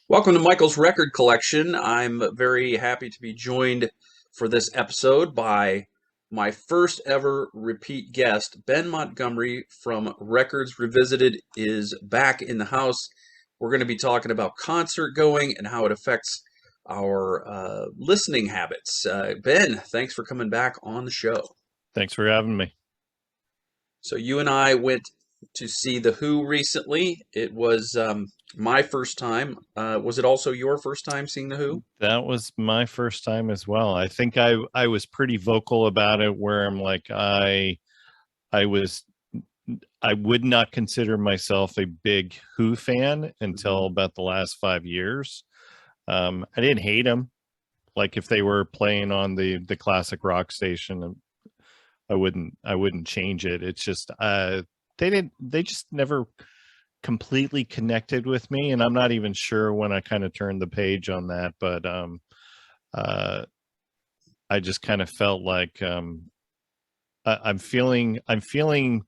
Welcome to Michael's Record Collection. I'm very happy to be joined for this episode by my first ever repeat guest. Ben Montgomery from Records Revisited is back in the house. We're going to be talking about concert going and how it affects our listening habits. Ben, thanks for coming back on the show. Thanks for having me. So you and I went to see The Who recently. It was my first time. Was it also your first time seeing The Who? That was my first time as well. I think I was pretty vocal about it where I'm like I was I would not consider myself a big Who fan until Mhm. about the last 5 years. I didn't hate them. Like if they were playing on the classic rock station, I wouldn't change it. It's just they just never completely connected with me, and I'm not even sure when I kind of turned the page on that, but uh I just kind of felt like I'm feeling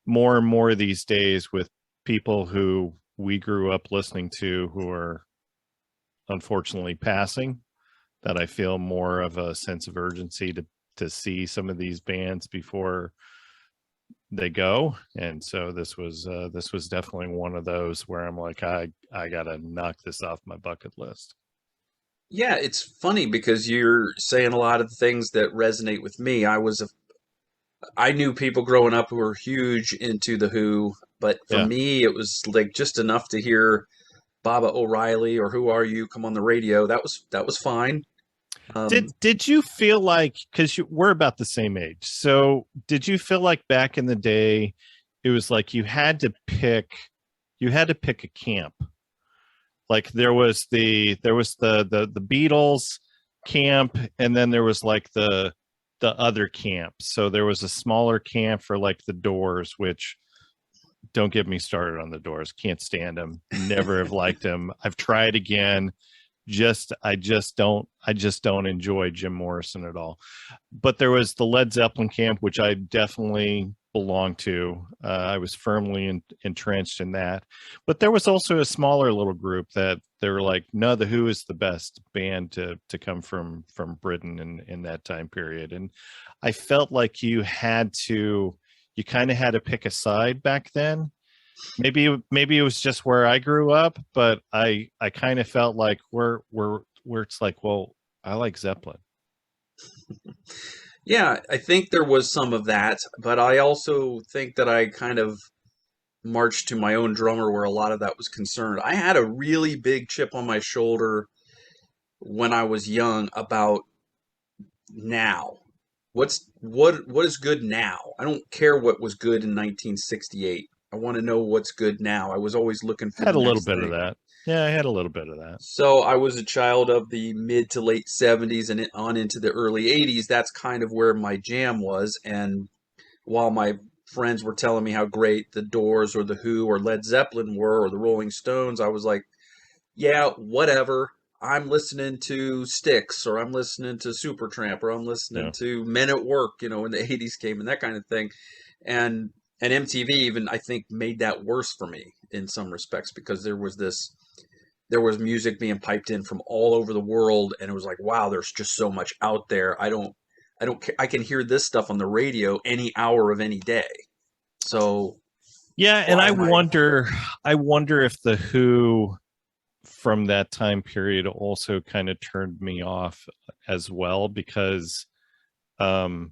more and more these days with people who we grew up listening to who are unfortunately passing, that I feel more of a sense of urgency to see some of these bands before they go. And so this was definitely one of those where I'm like I gotta knock this off my bucket list. Yeah, it's funny because you're saying a lot of the things that resonate with me. I knew people growing up who were huge into The Who, but for Yeah. me, it was like just enough to hear Baba O'Reilly or Who Are You come on the radio. That was fine. Did Um, did you feel like, because we're about the same age, so did you feel like back in the day it was like you had to pick a camp? Like there was the Beatles camp, and then there was like the other camp. So there was a smaller camp for like the Doors, which, don't get me started on the Doors. Can't stand them. Never have liked them. I've tried again. I just don't enjoy Jim Morrison at all. But there was the Led Zeppelin camp, which I definitely belonged to. I was firmly entrenched in that. But there was also a smaller little group that they were like, no, the Who is the best band to come from Britain in that time period. And I felt like you kind of had to pick a side back then. Maybe it was just where I grew up, but I kind of felt like where it's like, well, I like Zeppelin. yeah, I think there was some of that, but I also think that I kind of marched to my own drummer where a lot of that was concerned. I had a really big chip on my shoulder when I was young about now. What is good now? I don't care what was good in 1968. I want to know what's good now. I was always looking for I had the a little next bit of thing. that. Yeah, I had a little bit of that. So I was a child of the mid to late 70s and on into the early 80s. That's kind of where my jam was. And while my friends were telling me how great the Doors or the Who or Led Zeppelin were or the Rolling Stones, I was like, yeah, whatever. I'm listening to Styx or I'm listening to Supertramp or I'm listening Yeah. to Men at Work, when the 80s came and that kind of thing. And and MTV even I think made that worse for me in some respects because there was music being piped in from all over the world and it was like, wow, there's just so much out there. I can hear this stuff on the radio any hour of any day. So Yeah, and why I am I wonder I wonder if the Who from that time period also kind of turned me off as well, because um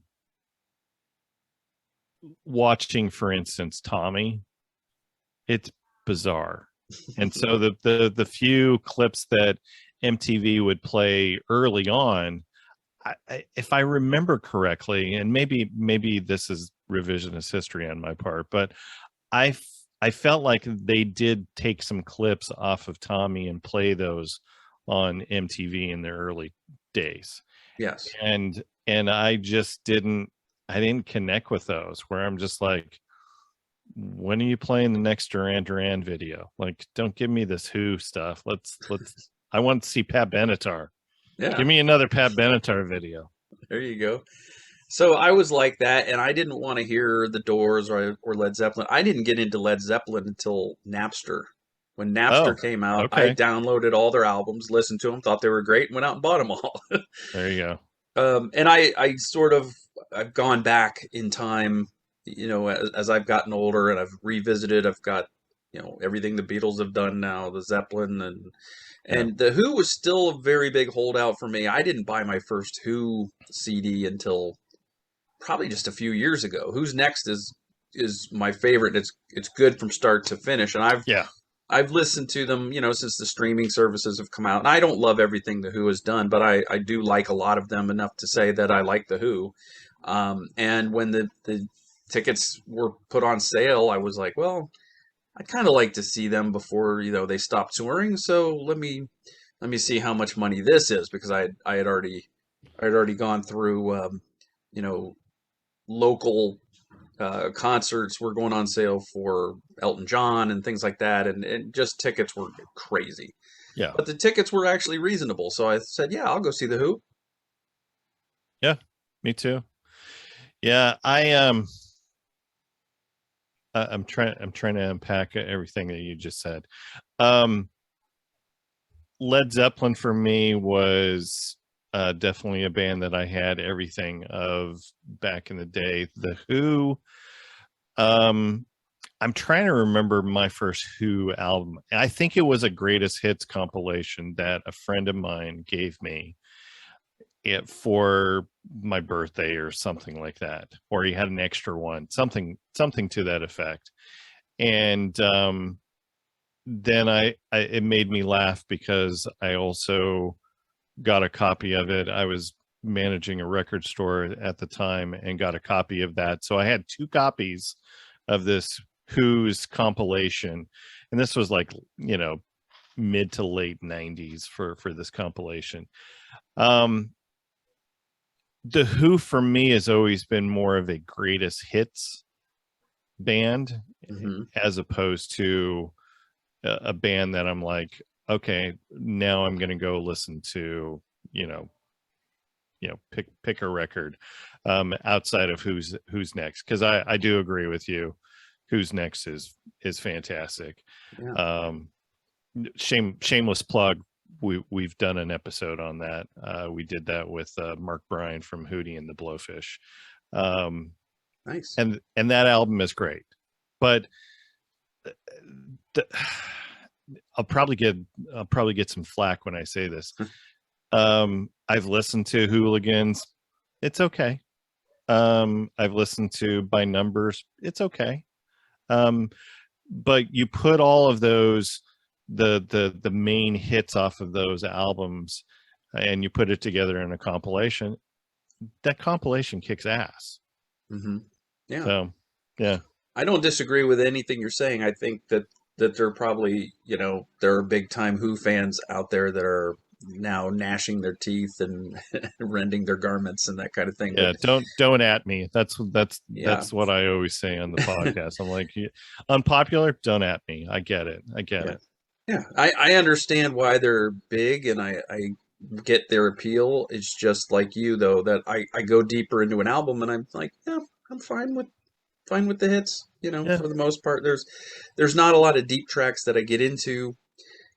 watching, for instance, Tommy, it's bizarre. And so the few clips that MTV would play early on, if I remember correctly, and maybe this is revisionist history on my part, but I I felt like they did take some clips off of Tommy and play those on MTV in the early days, yes. and I didn't connect with those. Where I'm just like, when are you playing the next Duran Duran video? Like, don't give me this Who stuff. Let's. I want to see Pat Benatar. Yeah, Give me another Pat Benatar video. there you go. So I was like that and I didn't want to hear the Doors or Led Zeppelin. I didn't get into Led Zeppelin until Napster. When Napster Oh, came out, I okay. downloaded all their albums, listened to them, thought they were great, and went out and bought them all. There you go. And I sort of I've gone back in time, as I've gotten older and I've revisited. I've got everything the Beatles have done now, the Zeppelin, and Yeah. the Who was still a very big holdout for me. I didn't buy my first Who CD until probably just a few years ago. Who's Next is my favorite. It's good from start to finish, and Yeah. I've listened to them, since the streaming services have come out. And I don't love everything the Who has done, but I do like a lot of them enough to say that I like the Who. And when the tickets were put on sale, I was like, well, I'd kind of like to see them before they stop touring. So let me see how much money this is, because I had already gone through you know local concerts were going on sale for Elton John and things like that, and just tickets were crazy. Yeah. But the tickets were actually reasonable, so I said, "Yeah, I'll go see the Who." Yeah. Me too. Yeah. I'm trying to unpack everything that you just said. Um, Led Zeppelin for me was definitely a band that I had everything of back in the day. The Who, um, I'm trying to remember my first Who album. I think it was a greatest hits compilation that a friend of mine gave me it for my birthday or something like that, or he had an extra one, something to that effect. And then I it made me laugh because I also got a copy of it. I was managing a record store at the time and got a copy of that. So I had two copies of this Who's compilation. And this was like, mid to late 90s for this compilation. Um the Who for me has always been more of a greatest hits band Hmm. as opposed to a band that I'm like, okay, now I'm going to go listen to, you know, pick a record outside of who's next, because I do agree with you. Who's next is fantastic. Yeah. Um, shameless plug. We've done an episode on that. We did that with Mark Bryan from Hootie and the Blowfish, um, Nice. and that album is great. But the, I'll probably get some flack when I say this. I've listened to Hooligans. It's okay. I've listened to By Numbers. It's okay. Um, but you put all of those the main hits off of those albums and you put it together in a compilation. That compilation kicks ass. Hmm. Yeah. So, yeah. I don't disagree with anything you're saying. I think that there are probably, there are big time Who fans out there that are now gnashing their teeth and rending their garments and that kind of thing. But Yeah, don't at me. That's yeah, that's what I always say on the podcast. I'm like, unpopular, don't at me. I get it. I get yeah, it. yeah. I understand why they're big, and I get their appeal. It's just like you though, that I go deeper into an album and I'm like, yeah, I'm fine with the hits. Yeah. For the most part, there's not a lot of deep tracks that I get into,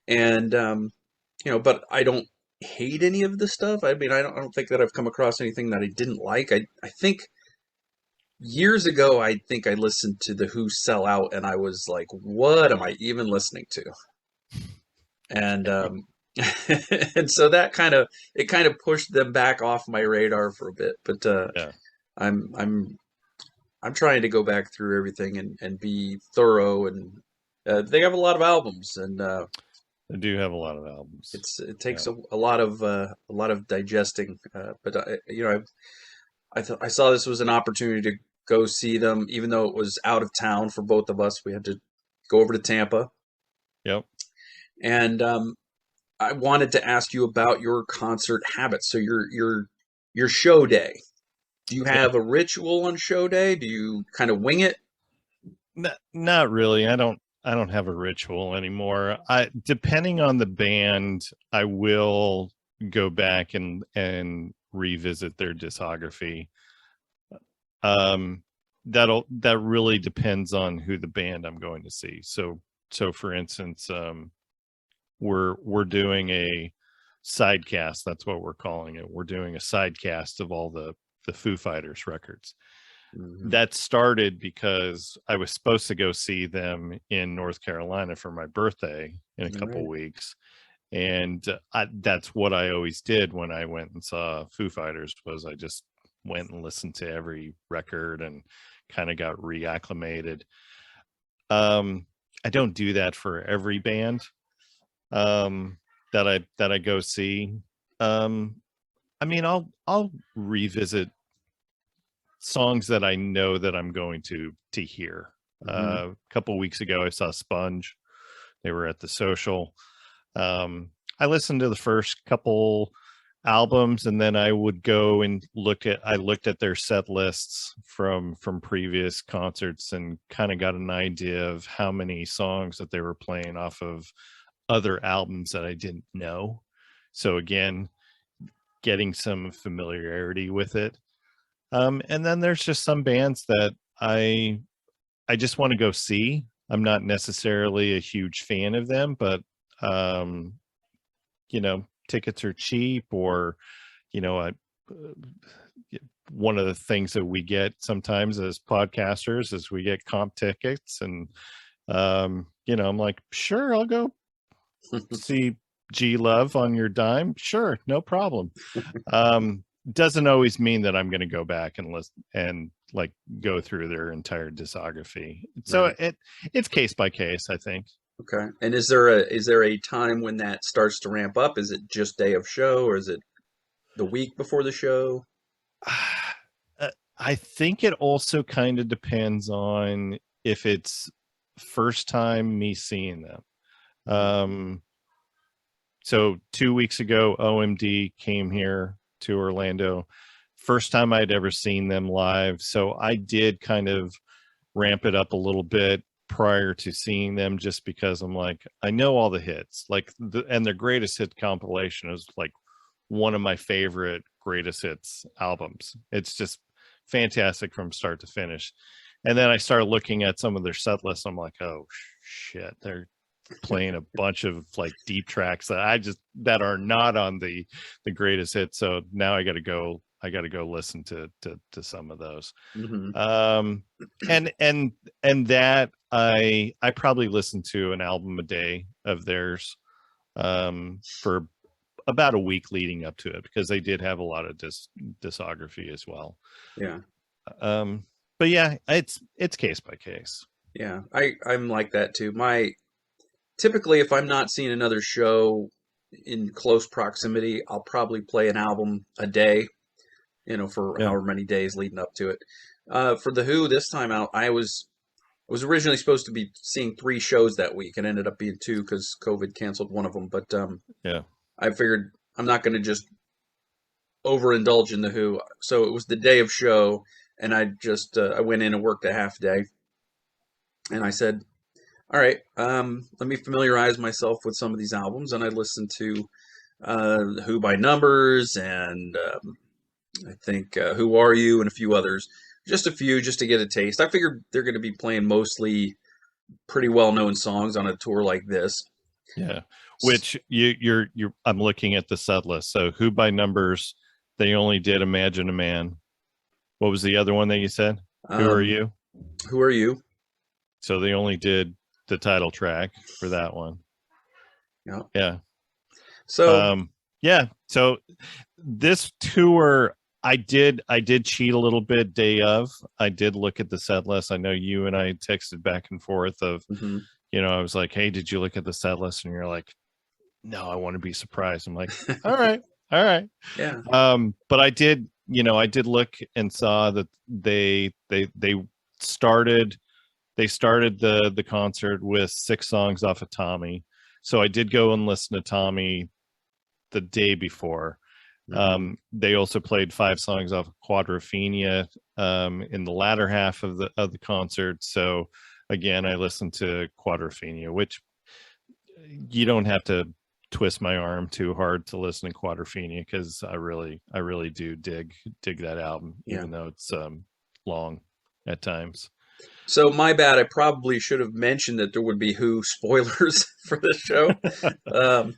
and but I don't hate any of the stuff. I mean, I don't think that I've come across anything that I didn't like. I think years ago, I think I listened to the Who Sell Out, and I was like, what am I even listening to? And and so that kind of pushed them back off my radar for a bit. But Yeah. I'm I'm I'm trying to go back through everything and be thorough. And they have a lot of albums, and They do have a lot of albums. it Yeah. takes a lot of digesting. But I saw this was an opportunity to go see them, even though it was out of town for both of us. We had to go over to Tampa, Yep. and I wanted to ask you about your concert habits. So your show day. Do you Yeah. have a ritual on show day? Do you kind of wing it? Not really. I don't have a ritual anymore. I depending on the band, I will go back and revisit their discography. Um that really depends on who the band I'm going to see. So So for instance, we're doing a sidecast. That's what we're calling it. We're doing a sidecast of all the Foo Fighters records. Hmm. That started because I was supposed to go see them in North Carolina for my birthday in a All couple right. weeks. And that's what I always did when I went and saw Foo Fighters, was I just went and listened to every record and kind of got reacclimated. I don't do that for every band that I go see. Um, I mean, I'll revisit songs that I know that I'm going to hear. Hmm. A couple weeks ago, I saw Sponge. They were at the Social. I listened to the first couple albums, and then I would go and I looked at their set lists from previous concerts and kind of got an idea of how many songs that they were playing off of other albums that I didn't know. So again, getting some familiarity with it. And then there's just some bands that I just want to go see. I'm not necessarily a huge fan of them, but um, tickets are cheap, or I one of the things that we get sometimes as podcasters is we get comp tickets, and I'm like, sure, I'll go see G Love on your dime. Sure, no problem. Doesn't always mean that I'm going to go back and listen and like go through their entire discography. So Right. it's case by case, I think. Okay. And is there a time when that starts to ramp up? Is it just day of show, or is it the week before the show? I think it also kind of depends on if it's first time me seeing them. Um, so 2 weeks ago, OMD came here to Orlando. First time I'd ever seen them live. So I did kind of ramp it up a little bit prior to seeing them, just because I'm like, I know all the hits. And their greatest hit compilation is like one of my favorite greatest hits albums. It's just fantastic from start to finish. And then I started looking at some of their set lists. I'm like, oh shit, they're playing a bunch of like deep tracks that are not on the greatest hits. So now I got to go listen to some of those. Hmm. Um, and that I probably listen to an album a day of theirs for about a week leading up to it, because they did have a lot of discography as well. Yeah. Um, but yeah, it's case by case. Yeah. I'm like that too. My typically, if I'm not seeing another show in close proximity, I'll probably play an album a day, for Yeah, however many days leading up to it. For the Who, this time out, I was originally supposed to be seeing three shows that week. It ended up being two because COVID canceled one of them. But yeah, I figured I'm not going to just overindulge in the Who. So it was the day of show, and I went in and worked a half day, and I said, "All right, let me familiarize myself with some of these albums," and I listened to the Who by Numbers, and I think Who Are You, and a few others. Just a few, just to get a taste. I figured they're going to be playing mostly pretty well known songs on a tour like this. yeah. Which you're I'm looking at the set list. So Who by Numbers, they only did Imagine a Man. What was the other one that you said? Who Are Um, You? who are you? So they only did the title track for that one. Yeah. Yeah. So, Um, yeah. So this tour, I did cheat a little bit day of. I did look at the set list. I know you and I texted back and forth of, mhm, I was like, hey, did you look at the set list? And you're like, no, I want to be surprised. I'm like, all right, all right. yeah. But I did look and saw that they started they started the concert with 6 songs off of Tommy. So I did go and listen to Tommy the day before. Hmm. They also played 5 songs off of Quadrophenia in the latter half of the concert. So again, I listened to Quadrophenia, which you don't have to twist my arm too hard to listen to Quadrophenia, because I really do dig that album, Yeah. even though it's long at times. So my bad. I probably should have mentioned that there would be Who spoilers for this show.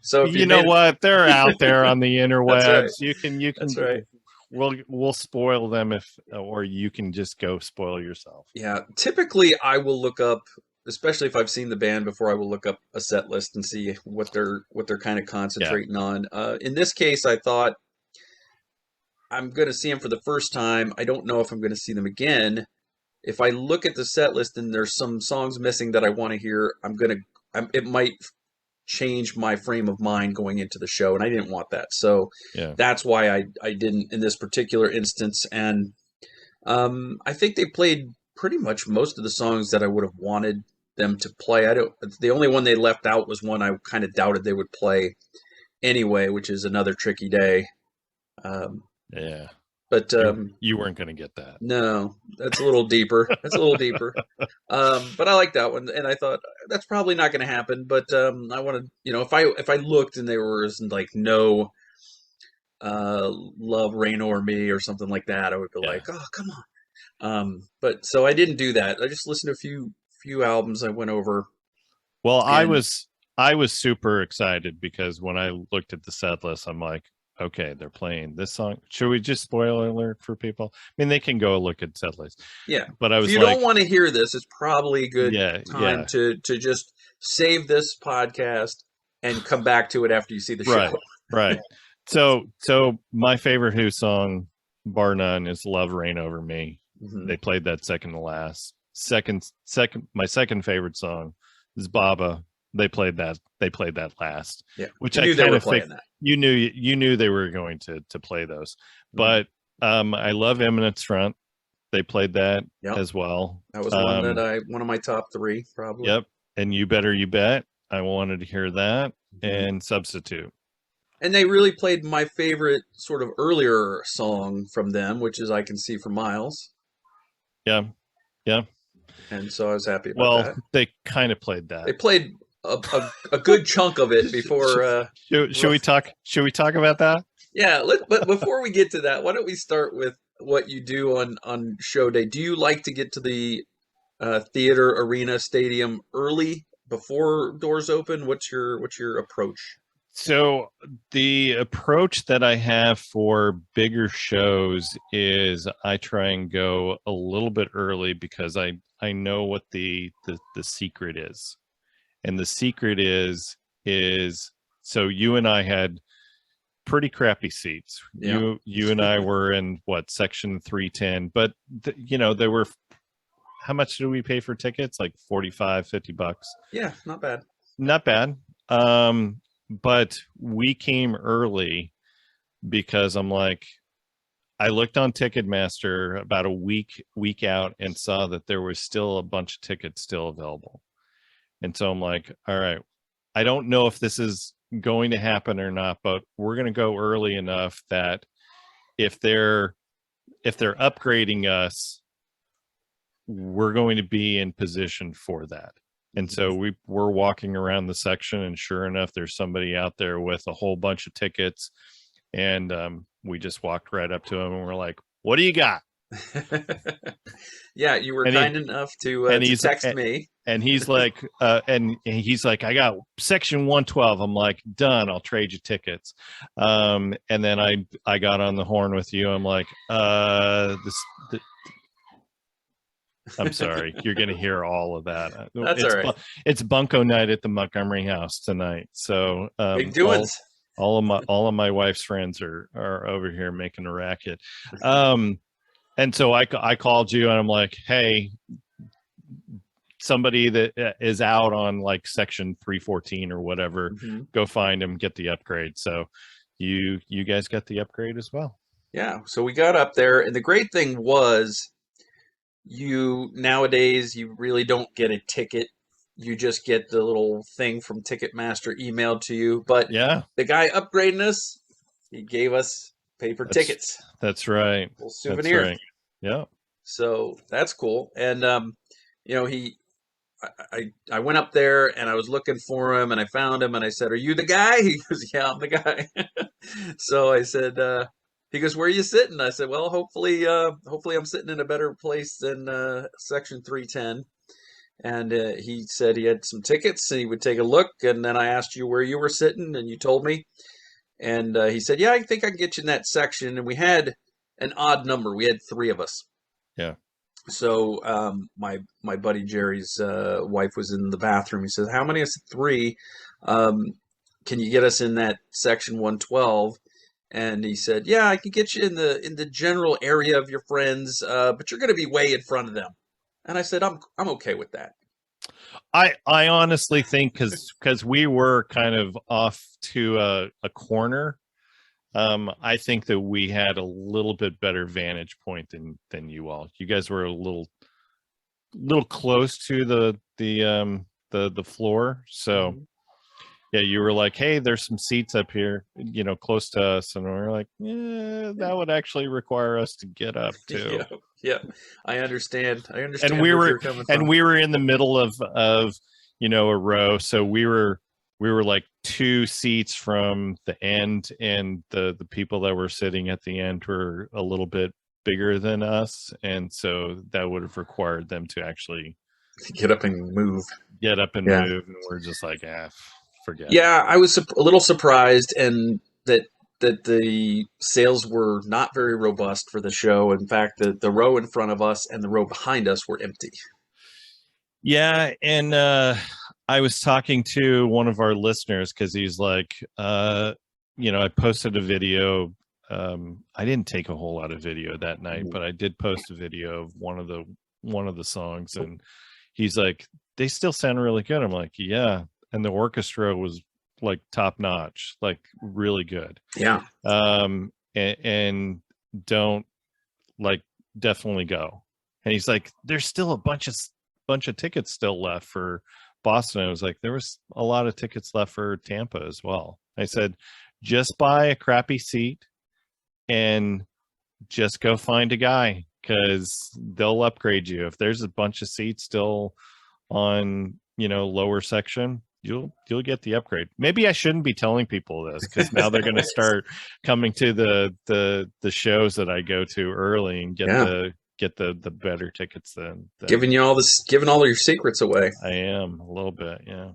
So if you You know made it, what? They're out there on the that's right. interwebs. You That's can right. we'll spoil them if, or you can just go spoil yourself. Yeah. Typically, I will look up, especially if I've seen the band before. I will look up a set list and see what they're kind of Yeah. concentrating on. In this case, I thought I'm going to see them for the first time. I don't know if I'm going to see them again. If I look at the set list and there's some songs missing that I want to hear, it might change my frame of mind going into the show, and I didn't want that. So Yeah. that's why I didn't in this particular instance. And I think they played pretty much most of the songs that I would have wanted them to play. I don't. The only one they left out was one I kind of doubted they would play anyway, which is Another Tricky Day. Um, Yeah. but You weren't going to get that. No, that's a little deeper. That's a little deeper. But I like that one, and I thought that's probably not going to happen. But I wanted, if I looked and there was like no "Love Reign Over Me" or something like that, I would be Yeah. like, oh, come on. But so I didn't do that. I just listened to a few albums I went over, Well, and I was super excited because when I looked at the set list, I'm like, okay, they're playing this song. Should we just spoiler alert for people? I mean, they can go look at set list. yeah, But I if was you like, don't want to hear this, it's probably a good yeah, time yeah, to just save this podcast and come back to it after you see the show. right, right. So my favorite Who song, bar none, is "Love Reign Over Me." Mhm. They played that second to last. My second favorite song is "Baba." They played that. They played that last, Yeah, which you I knew they kind were of think playing that. you knew they were going to play those. Mhm. But I love Eminence Front. They played that Yep, as well. that was one of my top three probably. Yep. And You Better You Bet. I wanted to hear that. Mhm. And Substitute. And they really played my favorite sort of earlier song from them, which is "I Can See for Miles," Yeah. Yeah. and so I was happy about Well, that. they kind of played They that. played a good chunk of it before. Should we talk? Should we talk about that? Yeah, but before we get to that, why don't we start with what you do on show day? Do you like to get to the theater, arena, stadium early before doors open? What's your approach? So the approach that I have for bigger shows is I try and go a little bit early because I know what the secret is. And the secret is so you and I had pretty crappy seats. Yeah, You and I were in what, section 310, but they were, how much did we pay for tickets? Like 45, $50. yeah, not bad. Not bad. But we came early because I'm like, I looked on Ticketmaster about a week out and saw that there was still a bunch of tickets still available. And so I'm like, all right, I don't know if this is going to happen or not, but we're going to go early enough that if they're upgrading us, we're going to be in position for that. And so we're walking around the section, and sure enough, there's somebody out there with a whole bunch of tickets. And we just walked right up to him and we're like, "What do you got?" Yeah, you were And he kind enough and to he's text me. and he's like, "I got section 112." I'm like, "Done. I'll trade you tickets." And then I got on the horn with you. I'm like, I'm sorry, you're going to hear all of that. That's all right. It's bunko night at the Montgomery house tonight. So Big doings. all of my wife's friends are over here making a racket. And so I called you and I'm like, hey, somebody that is out on like section 314 or whatever, Mm-hmm. go find him, get the upgrade. So you guys got the upgrade as well. Yeah, so we got up there, and the great thing was, nowadays you really don't get a ticket. You just get the little thing from Ticketmaster emailed to you. But Yeah, the guy upgrading us, he gave us paper tickets, that's right. little That's souvenir. right. Yeah. So that's cool. And I went up there and I was looking for him, and I found him, and I said, "Are you the guy?" He goes, "Yeah, I'm the guy." So I said, He goes, "Where are you sitting?" I said, "Well, hopefully I'm sitting in a better place than section 310." And he said he had some tickets and he would take a look. And then I asked you where you were sitting, and you told me. And he said, "Yeah, I think I can get you in that section." And we had an odd number. We had three of us. Yeah. So my buddy Jerry's wife was in the bathroom. He says, "How many?" I said, "Three. Um, can you get us in that section 112?" And he said, "Yeah, I can get you in the general area of your friends, but you're going to be way in front of them." And I said, I'm okay with that." I honestly think because we were kind of off to a corner. I think that we had a little bit better vantage point than you all. You guys were a little close to the floor, so Mm-hmm. yeah, you were like, "Hey, there's some seats up here, close to us," and we're like, "Yeah, that would actually require us to get up too." Yeah, yeah. I understand. I And understand we where were you're coming and from. we were in the middle of a row, so we were like two seats from the end, and the people that were sitting at the end were a little bit bigger than us, and so that would have required them to actually Get up and move. get up and Yeah. move, and we're just like, forget it. Yeah, I was a little surprised, and that the sales were not very robust for the show. In fact, the row in front of us and the row behind us were empty. Yeah, and I was talking to one of our listeners because he's like, I posted a video. I didn't take a whole lot of video that night, but I did post a video of one of the songs, and he's like, they still sound really good. I'm like, yeah, and the orchestra was like top notch, like really good. Yeah. And don't like definitely go. And he's like, there's still a bunch of tickets still left for Boston. I was like, there was a lot of tickets left for Tampa as well. I said, just buy a crappy seat and just go find a guy because they'll upgrade you. If there's a bunch of seats still on, lower section, you'll get the upgrade. Maybe I shouldn't be telling people this because now they're going to start coming to the shows that I go to early and get Yeah. the better tickets than Giving all your secrets away. I am a little bit. Yeah.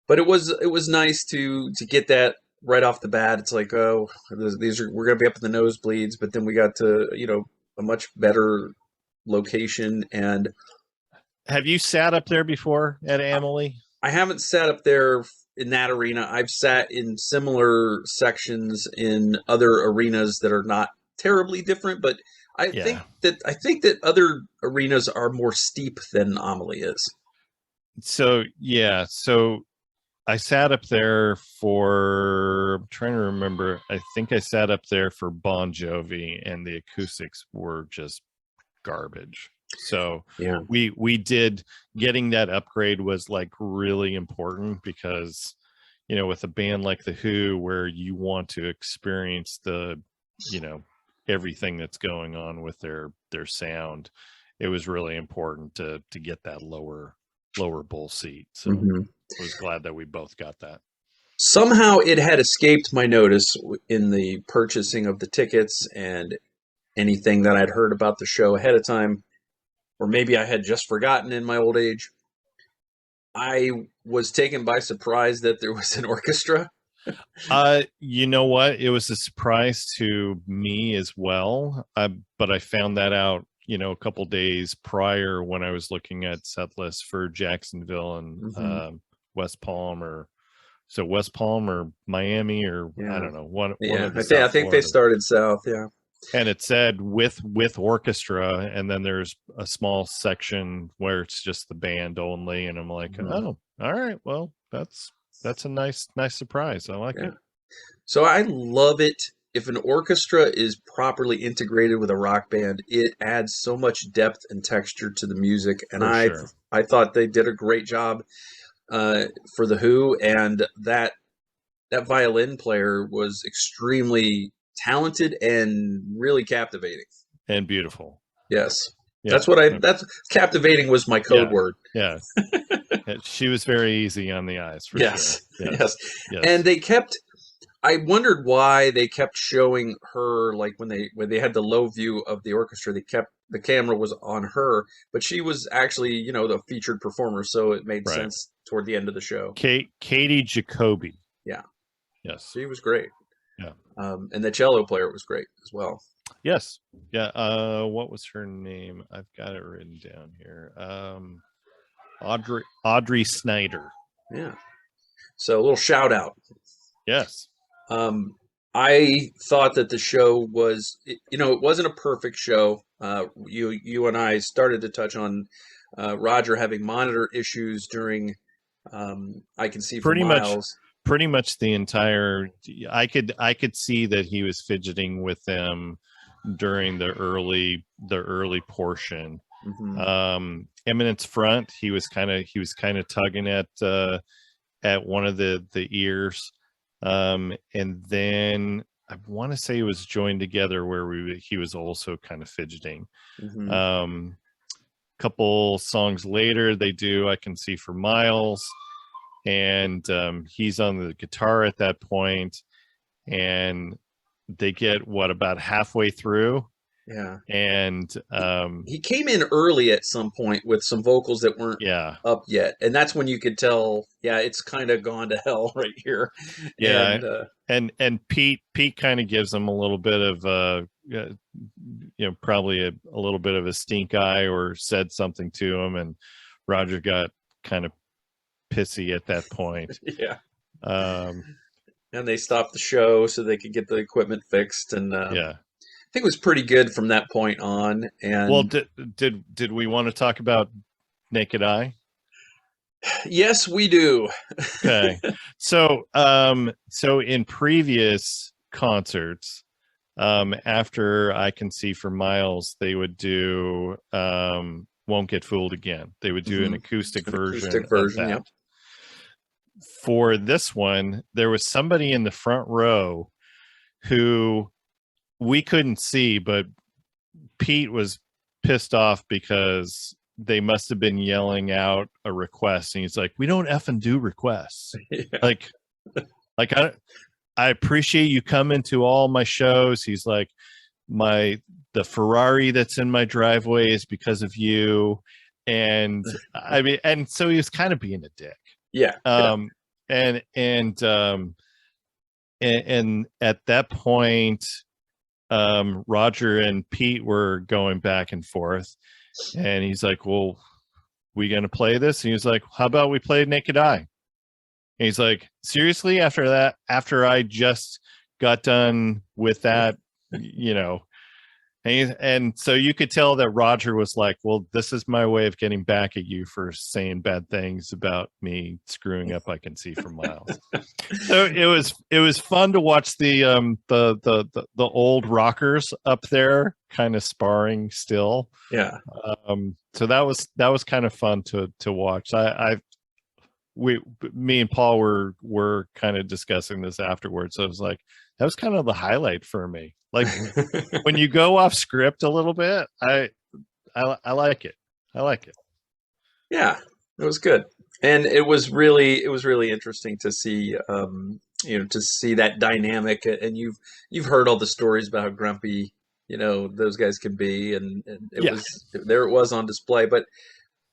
But it was nice to get that right off the bat. It's like, oh, these are we're gonna be up in the nosebleeds, but then we got to a much better location. And Have you sat up there before at Amalie? I haven't sat up there in that arena. I've sat in similar sections in other arenas that are not terribly different, but Yeah. I think that other arenas are more steep than Amelie is. So yeah. So I sat up there for, I'm trying to remember. I think I sat up there for Bon Jovi, and the acoustics were just garbage. So Yeah. we did, getting that upgrade was like really important because with a band like the Who, where you want to experience the everything that's going on with their sound, it was really important to get that lower bowl seat. So Mhm. I was glad that we both got that. Somehow it had escaped my notice in the purchasing of the tickets and anything that I'd heard about the show ahead of time, or maybe I had just forgotten in my old age. I was taken by surprise that there was an orchestra. You know what? It was a surprise to me as well. But I found that out, a couple days prior when I was looking at set lists for Jacksonville and Mm-hmm. West Palm, or West Palm or Miami, or I Yeah, don't know, one yeah. of the I South think they Florida. started south. Yeah, And it said with orchestra, and then there's a small section where it's just the band only, and I'm like, mm-hmm. oh, all right, well, that's a nice surprise. I like Yeah. it. So I love it. If an orchestra is properly integrated with a rock band, it adds so much depth and texture to the music. And For sure. I thought they did a great job for the Who, and that violin player was extremely talented and really captivating. And beautiful. Yes. Yeah. That's captivating was my code Yeah. word. Yeah. She was very easy on the eyes, for Yes. sure. Yes. Yes. Yes. And they kept I wondered why they kept showing her, like when they had the low view of the orchestra, they kept the camera was on her, but she was actually, the featured performer, so it made Right. sense toward the end of the show. Katie Jacoby. Yeah, Yes. she was great. Yeah. And the cello player was great as well. Yes. Yeah. What was her name? I've got it written down here. Audrey Snyder. Yeah. So a little shout out. Yes. I thought that the show was, it wasn't a perfect show. You and I started to touch on Roger having monitor issues during I Can See for Pretty much Miles. pretty much the entire I could see that he was fidgeting with them during the early portion. Hmm. Eminence front, he was kind of tugging at one of the ears. And then I want to say it was joined together where he was also kind of fidgeting. Hmm. Um, couple songs later, they do I Can See for Miles, and he's on the guitar at that point, and they get about halfway through, Yeah. and He came in early at some point with some vocals that weren't yeah, up yet, and that's when you could tell, yeah, it's kind of gone to hell right here. yeah, And and Pete kind of gives him a little bit of probably a little bit of a stink eye, or said something to him, and Roger got kind of pissy at that point. yeah, um and they stopped the show so they could get the equipment fixed, and yeah. I think it was pretty good from that point on. Well, And did we want to talk about Naked Eye? yes, we do. Okay. So in previous concerts, after I Can See for Miles, they would do Won't Get Fooled Again. They would do an Mhm. acoustic An version acoustic of version, that. yep. For this one, there was somebody in the front row who we couldn't see, but Pete was pissed off because they must have been yelling out a request, and he's like, "We don't effing do requests. Yeah. Like, I appreciate you coming to all my shows." He's like, the Ferrari that's in my driveway is because of you. And I mean, and so he was kind of being a dick. Yeah, yeah. Um, and at that point, Roger and Pete were going back and forth, and he's like, "Well, we gonna play this?" And he was like, "How about we play Naked Eye?" And he's like, "Seriously? After that? After I just got done with that, you know?" And so you could tell that Roger was like, "Well, this is my way of getting back at you for saying bad things about me screwing up I Can See for Miles." So it was fun to watch the old rockers up there kind of sparring still. Yeah. So that was kind of fun to watch. Me and Paul were kind of discussing this afterwards. So I was like, that was kind of the highlight for me. Like, when you go off script a little bit, I like it. I like it. Yeah, it was good. And it was really interesting to see to see that dynamic. And you've heard all the stories about how grumpy, those guys can be, and it Yeah, was there, it was on display. But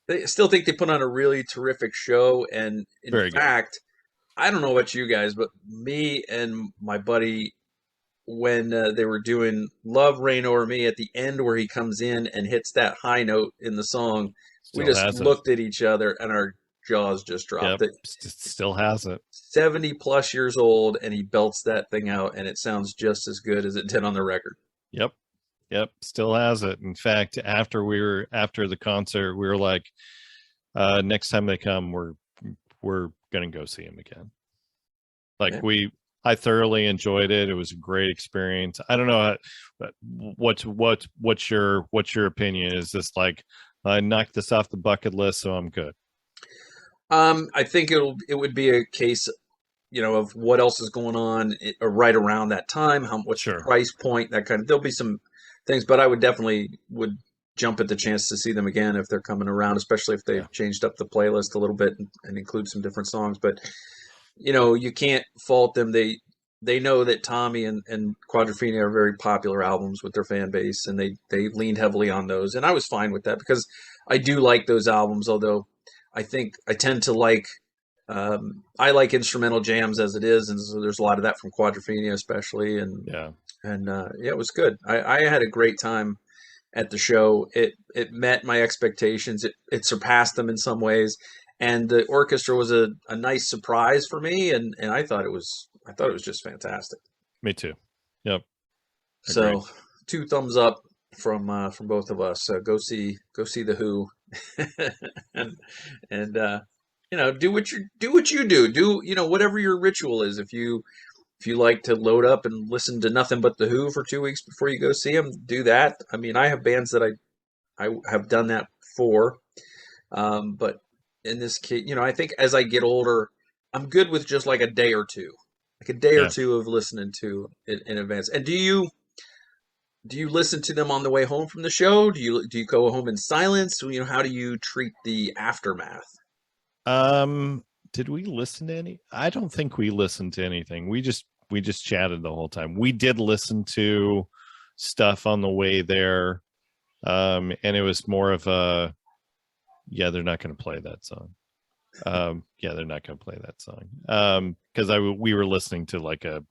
they still think they put on a really terrific show. And in very good. fact, I don't know about you guys, but me and my buddy, when they were doing "Love Reign Over Me" at the end, where he comes in and hits that high note in the song, we Still just has it. looked at each other and our jaws just dropped. Yep, It still has it. 70 plus years old, and he belts that thing out, and it sounds just as good as it did on the record. Yep, yep, still has it. In fact, after the concert, we were like, next time they come, we're gonna go see him again. Like, Yeah. I thoroughly enjoyed it. It was a great experience. I don't know what's your opinion? Is this like, I knocked this off the bucket list, so I'm good? I think it would be a case, of what else is going on right around that time. What's the Sure. price point? That kind of. There'll be some things, but I would definitely would jump at the chance to see them again if they're coming around, especially if Yeah. they've changed up the playlist a little bit and include some different songs. But you can't fault them. they know that Tommy and Quadrophenia are very popular albums with their fan base, and they leaned heavily on those, and I was fine with that because I do like those albums. Although I think I tend to like I like instrumental jams as it is, and so there's a lot of that from Quadrophenia, especially, Yeah. and yeah, it was good. I had a great time at the show. It met my expectations. It surpassed them in some ways, and the orchestra was a nice surprise for me. And I thought it was just fantastic. Me too. Yep. Agreed. So 2 thumbs up from both of us. Go see the Who, and and do what you do. Do whatever your ritual is. If you like to load up and listen to nothing but the Who for 2 weeks before you go see them, do that. I mean, I have bands that I have done that for. But in this case, I think as I get older, I'm good with just like a day or two, like a day or Yeah. two of listening to it in advance. And do you listen to them on the way home from the show? Do you go home in silence? How do you treat the aftermath? Um, did we listen to any? I don't think we listened to anything. We just chatted the whole time. We did listen to stuff on the way there. And it was more of a, yeah, they're not going to play that song. Yeah, they're not going to play that song. Because we were listening to like a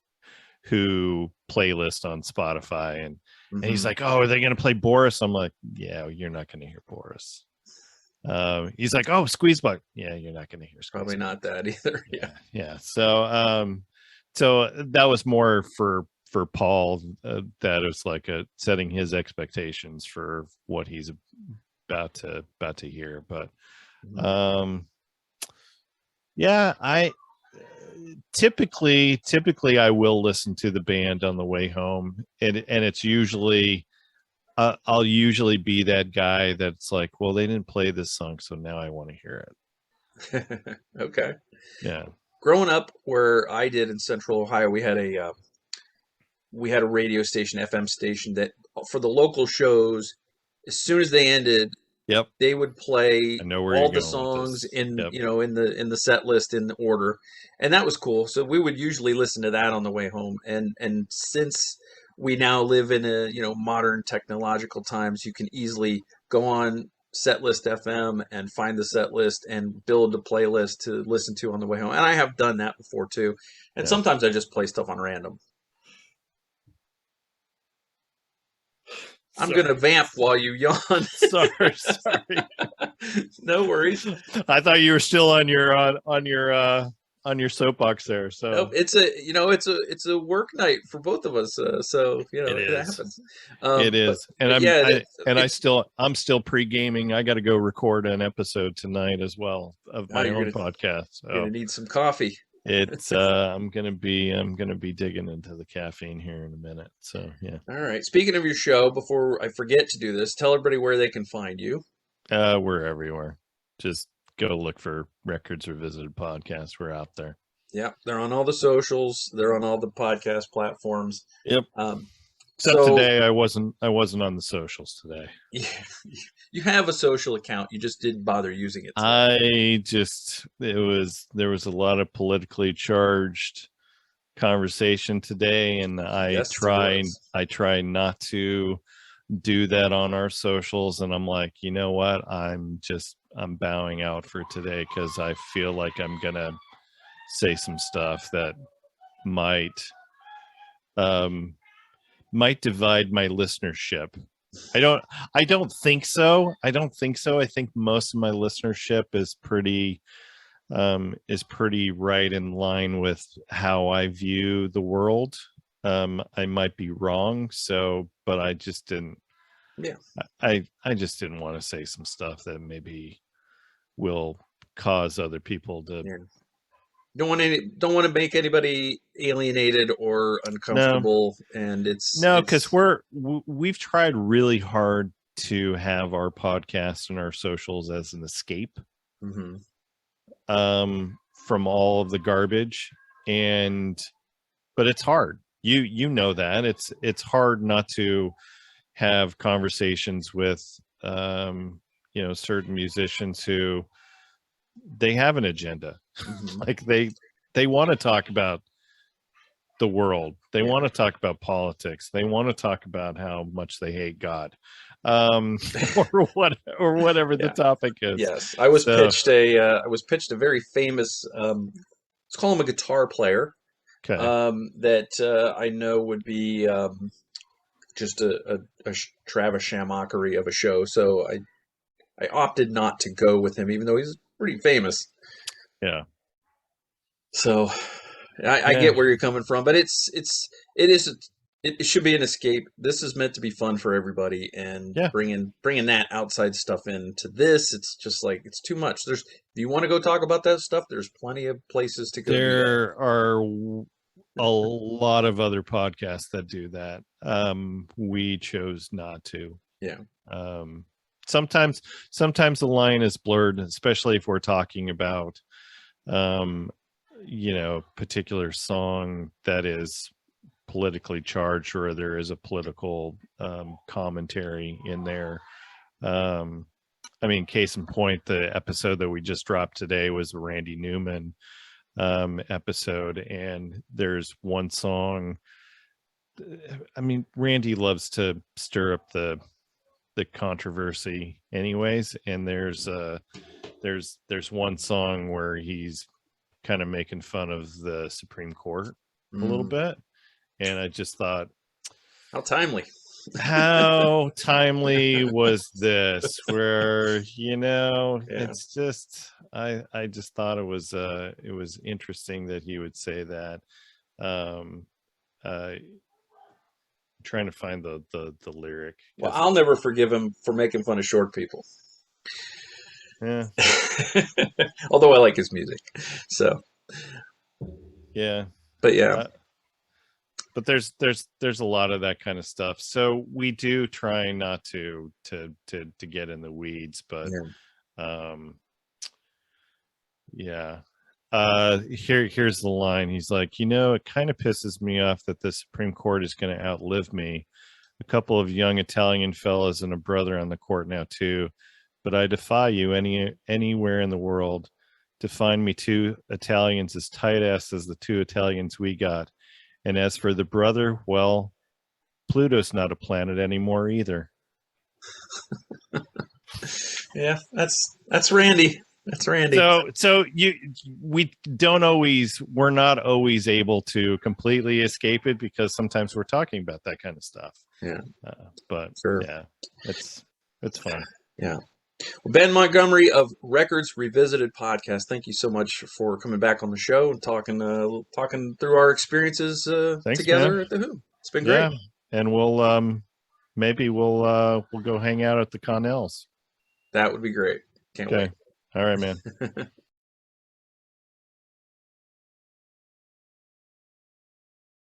Who playlist on Spotify, and he's Hmm. like, "Oh, are they going to play Boris?" I'm like, "Yeah, you're not going to hear Boris." He's like, "Oh, Squeezebug." Yeah, you're not going to hear Probably Squeezebug. not that either. Yeah. Yeah, yeah. So that was more for Paul, that was like setting his expectations for what he's about to hear. But Mhm. um, yeah, I typically I will listen to the band on the way home, and it's usually I'll usually be that guy that's like, well, they didn't play this song, so now I want to hear Mhm. Okay. it. Yeah. Growing up where I did in Central Ohio, we had a radio station, FM station that for the local shows, as soon as they ended, Yep. they would play I know where all you're the going with songs this. Yep. in the set list in order, and that was cool. So we would usually listen to that on the way home. And since we now live in a modern technological times, you can easily go on Setlist FM and find the set list and build a playlist to listen to on the way home. And I have done that before too. And Yeah. sometimes I just play stuff on random. I'm gonna Sorry. vamp while you yawn. Sorry. No worries. I thought you were still on your soapbox there. Nope. So It's a work night for both of us. So it it is. happens. It But is. And but yeah, it's I'm still pre-gaming. I got to go record an episode tonight as well of oh, my own podcast. you're So gonna need some coffee. it's I'm gonna be digging into the caffeine here in a minute. So yeah. All right. Speaking of your show, before I forget to do this, tell everybody where they can find you. We're everywhere. Just go look for Records Revisited podcast. We're out there. Yeah, they're on all the socials. They're on all the podcast platforms. Yep. Um, Except so today I wasn't on the socials today. yeah, you have a social account. You just didn't bother using it There was a lot of politically charged conversation today, and Yes, there was. I try not to do that on our socials, and I'm like, you know what, I'm bowing out for today because I feel like I'm gonna say some stuff that might um might divide my listenership. I don't I don't think so. I think most of my listenership is pretty right in line with how I view the world. I might be wrong, but I just didn't. Yeah. I just didn't want to say some stuff that maybe will cause other people to. Yeah. Don't want to make anybody alienated or No, uncomfortable, and no, because it's we've tried really hard to have our podcast and our socials as an escape mhm. from all of the garbage, and but it's hard. You know that it's hard not to have conversations with certain musicians who they have an agenda. Mhm. Like they want to talk about the world. They want to talk about politics. They want to talk about how much they hate God, or whatever the Yeah. topic is. Yes. I was So, pitched a very famous, let's call him a guitar player, okay. that I know would be just a Travis Shamockery of a show. So I opted not to go with him, even though he's pretty famous. Yeah. So I Yeah. get where you're coming from, but it is it should be an escape. This is meant to be fun for everybody, and Yeah. bringing that outside stuff into this, it's just like it's too much. If you want to go talk about that stuff, there's plenty of places to go do that. There are a lot of other podcasts that do that. We chose not to. Yeah. Um, sometimes the line is blurred, especially if we're talking about particular song that is politically charged, or there is a political commentary in there. I mean, case in point, the episode that we just dropped today was a Randy Newman episode, and there's one song. I mean, Randy loves to stir up the controversy anyways, and there's one song where he's kind of making fun of the Supreme Court a little bit, and I just thought, how timely. How timely was this? Where it's just I just thought it was interesting that he would say that. Trying to find the lyric. Well, I'll never forgive him for making fun of short people. Yeah. Although I like his music, so yeah. But yeah. But there's a lot of that kind of stuff. So we do try not to get in the weeds, but here's the line. He's like, it kind of pisses me off that the Supreme Court is going to outlive me. A couple of young Italian fellas and a brother on the court now too, but I defy you anywhere in the world to find me two Italians as tight ass as the two Italians we got. And as for the brother, well, Pluto's not a planet anymore either. Yeah, that's Randy. That's Randy. So we're not always able to completely escape it, because sometimes we're talking about that kind of stuff. Yeah. But sure. Yeah, it's fun. Yeah. Well, Ben Montgomery of Records Revisited podcast, thank you so much for coming back on the show and talking through our experiences together, man, at the Who. It's been great. Yeah. And we'll maybe we'll go hang out at the Connells. That would be great. Can't wait. All right, man.